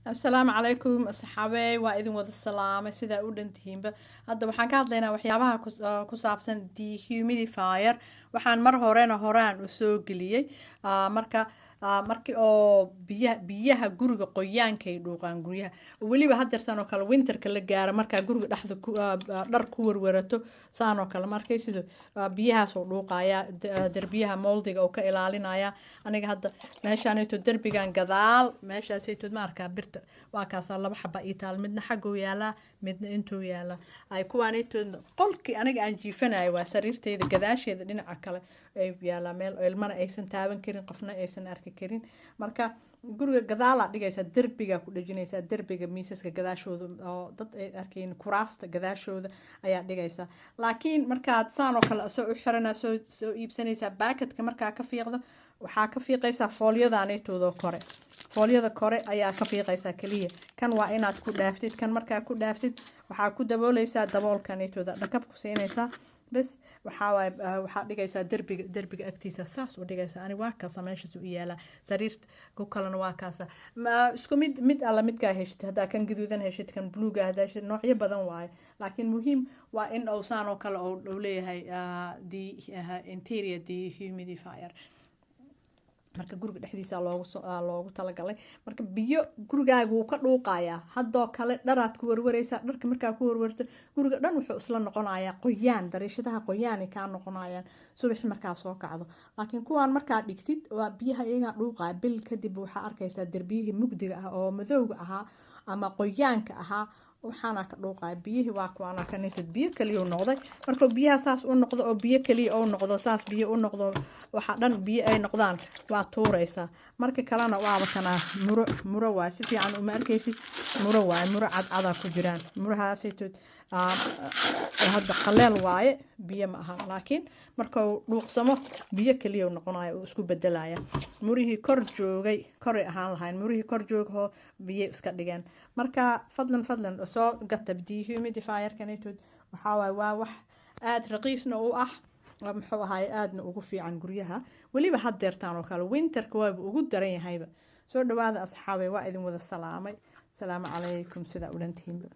السلام عليكم أصحابي وإذن وذ السلام سيدا أودن تهيمبا هذا وحان كهاد لنا وحيابها كسابسن dehumidifier وحان مر هوران وسو قليي markii oo biyaha guriga qoyaanka ay dhuuqaan guriyaha waliba hadeertan oo kale winterka la gaaro marka guriga dhaxda dhar ku warwarato saan oo kale markay sidoo biyaha soo dhuuqaya darbiyaha moldiga oo ka ilaalinaya aniga hadda meeshaan ay to darbigan gadaal meeshaas ay to marka birta waa kaas laba xaba ii taal midna xago yaala midna intuu yaala ay kuwaan ay to qolkii aniga aan jiifanayo waa sariirteeda gadaasheeda dhinaca kale ay yaala meel ilmana aysan taaban karin qofna aysan arki karin marka guriga gadaal aad dhigaysa darbiga ku dhajinaysa darbiga miisaska gadaashooda oo dad ay arkeen kuraasta gadaashooda ayaa dhigaysa laakiin markaad saan oo kale soo xirana soo iibsanaysa baaketka markaa ka fiiqdo waxaa ka fiiqaysa foolyadaanaytooda kore foolyada kore ayaa ka fiiqaysa kaliya kan waa inaad ku dhaaftid kan markaa ku dhaaftid waxaa ku daboolaysaa daboolkanaytooda dhakab ku siinaysaa بس waxaa dhigaysaa darbiga agtiisa saas u dhigaysaa ani waa kaasa meeshaas u yaala sariirta ku kalena waa kaasa isku mid alla midkaa heshid haddaa kan gaduudan heshid kan bluega haddaa heshid noocyo badan waaye laakiin muhiim waa in uu saan oo kale uu leeyahay interior dehumidifier marka guriga dhexdiisa loogu talagalay marka biyo gurigaaga wuu ka dhuuqayaa haddoo kale dharaad ku warwaraysaa dharka markaa ku warwarto guriga dhan wuxuu isla noqonayaa qoyaan dariishadaha qoyaanay kaa noqonayaan subaxi markaa soo kacdo laakiin kuwaan markaa dhigtid waa biyaha iyagaa dhuuqaya bil kadib waxaa arkaysaa darbiyihii mugdiga ah oo madowga ahaa ama qoyaanka ahaa waxaana ka dhuuqaya biyihii waa kuwaana ka nitid biyo kaliya uu noqday markuu biyaha saas u noqdo oo biyo kaliya uu noqdo saas biyo u noqdo waxa dhan biyo ay noqdaan waa tuuraysaa marka kalena waaba kana muro waa si fiican uma arkaysid muro cadcada ku jiraan murahaasaytood hadda qaleel waaye biyo ma ahan laakiin markuu dhuuqsamo biyo kaliya uu noqonayo uu isku bedelaya murihii kor joogay koray ahaan lahayn murihii kor joogho biyo iska dhigeen marka fadlan soo gata dehumidifier kanaytood waxaa waaye waa wax aad raqiisna u ah muxuu ahaay aadna ugu fiican guryaha waliba hadeertaan oo kale winterka waaba ugu daran yahayba soo dhawaada asxaabay waa idin wada salaamay salaamu calaykum sida u dhantiinba